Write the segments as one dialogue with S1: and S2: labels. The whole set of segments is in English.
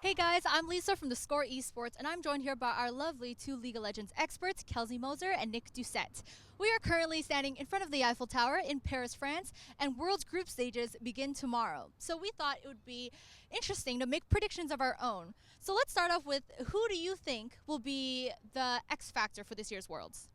S1: Hey guys, I'm Lisa from theScore eSports, and I'm joined here by our lovely two League of Legends experts, Kelsey Moser and Nick Doucet. We are currently standing in front of the Eiffel Tower in Paris, France, and World's group stages begin tomorrow. So we thought it would be interesting to make predictions of our own. So let's start off with, who do you think will be the X factor for this year's Worlds?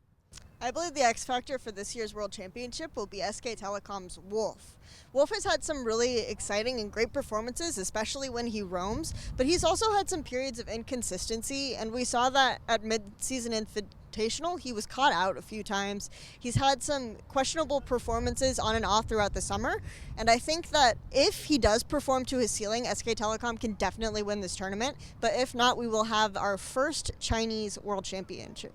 S2: I believe the X factor for this year's World Championship will be SK Telecom's Wolf. Wolf has had some really exciting and great performances, especially when he roams, but he's also had some periods of inconsistency, and we saw that at mid-season Invitational. He was caught out a few times. He's had some questionable performances on and off throughout the summer, and I think that if he does perform to his ceiling, SK Telecom can definitely win this tournament, but if not, we will have our first Chinese World Championship.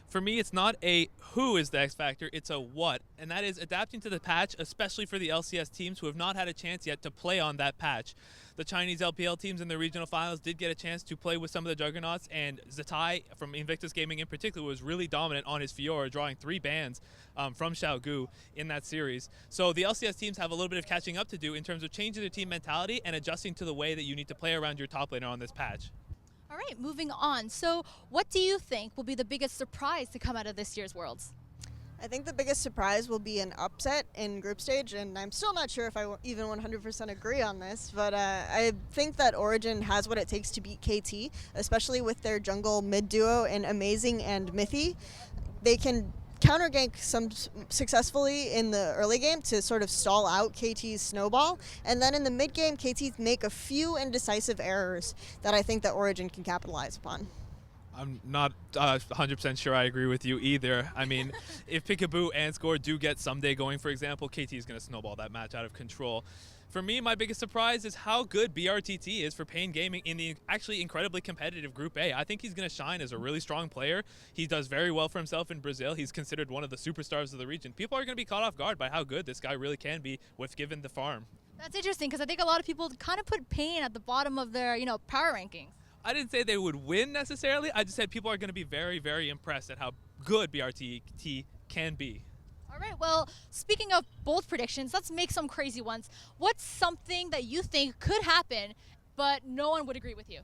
S3: For me, it's not a who is the X factor, it's a what, and that is adapting to the patch, especially for the LCS teams who have not had a chance yet to play on that patch. The Chinese LPL teams in the regional finals did get a chance to play with some of the juggernauts, and Zatai from Invictus Gaming in particular was really dominant on his Fiora, drawing 3 bans from Xiaogu in that series. So the LCS teams have a little bit of catching up to do in terms of changing their team mentality and adjusting to the way that you need to play around your top laner on this patch.
S1: All right, moving on. So what do you think will be the biggest surprise to come out of this year's Worlds?
S2: I think the biggest surprise will be an upset in group stage, and I'm still not sure if I even 100% agree on this, but I think that Origin has what it takes to beat KT, especially with their jungle mid duo in Amazing and Mythy. They can counter gank some successfully in the early game to sort of stall out KT's snowball, and then in the mid game, KT make a few indecisive errors that I think that Origin can capitalize upon.
S3: I'm not 100% sure I agree with you either. I mean, if Peekaboo and Score do get someday going, for example, KT is going to snowball that match out of control. For me, my biggest surprise is how good BRTT is for Pain Gaming in the actually incredibly competitive Group A. I think he's going to shine as a really strong player. He does very well for himself in Brazil. He's considered one of the superstars of the region. People are going to be caught off guard by how good this guy really can be with given the farm.
S1: That's interesting, because I think a lot of people kind of put Pain at the bottom of their, power rankings.
S3: I didn't say they would win necessarily. I just said people are going to be very, very impressed at how good BRTT can be.
S1: All right, well, speaking of bold predictions, let's make some crazy ones. What's something that you think could happen, but no one would agree with you?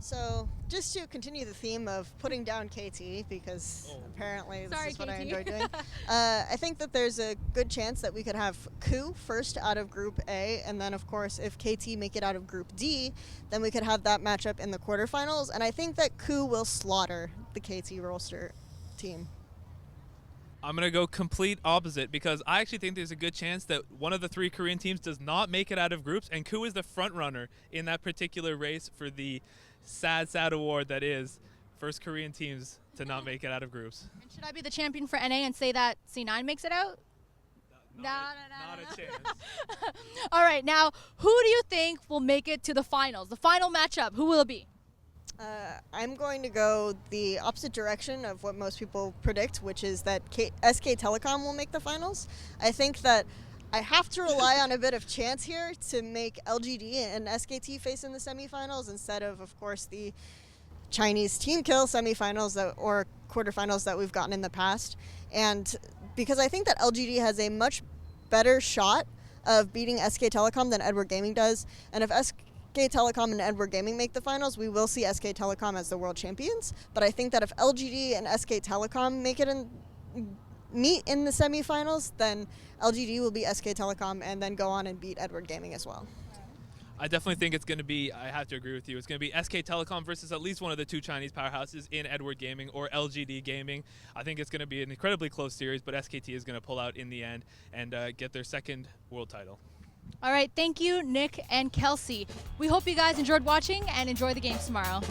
S2: So, just to continue the theme of putting down KT, because apparently this is what I enjoy doing, I think that there's a good chance that we could have KOO first out of Group A, and then, of course, if KT make it out of Group D, then we could have that matchup in the quarterfinals, and I think that KOO will slaughter the KT roster team.
S3: I'm going to go complete opposite, because I actually think there's a good chance that one of the 3 Korean teams does not make it out of groups, and KOO is the front runner in that particular race for the sad award that is first Korean teams to not make it out of groups.
S1: And should I be the champion for NA and say that C9 makes it out?
S3: Not a chance.
S1: All right, now, who do you think will make it to the finals? The final matchup, who will it be?
S2: I'm going to go the opposite direction of what most people predict, which is that SK Telecom will make the finals. I think that I have to rely on a bit of chance here to make LGD and SKT face in the semifinals instead of course, the Chinese team kill semifinals or quarterfinals that we've gotten in the past. And because I think that LGD has a much better shot of beating SK Telecom than Edward Gaming does, and if SK Telecom and Edward Gaming make the finals, we will see SK Telecom as the world champions. But I think that if LGD and SK Telecom meet in the semifinals, then LGD will beat SK Telecom and then go on and beat Edward Gaming as well.
S3: I definitely think it's going to be, I have to agree with you, it's going to be SK Telecom versus at least one of the 2 Chinese powerhouses in Edward Gaming or LGD Gaming. I think it's going to be an incredibly close series, but SKT is going to pull out in the end and get their 2nd world title.
S1: All right, thank you, Nick and Kelsey. We hope you guys enjoyed watching and enjoy the games tomorrow.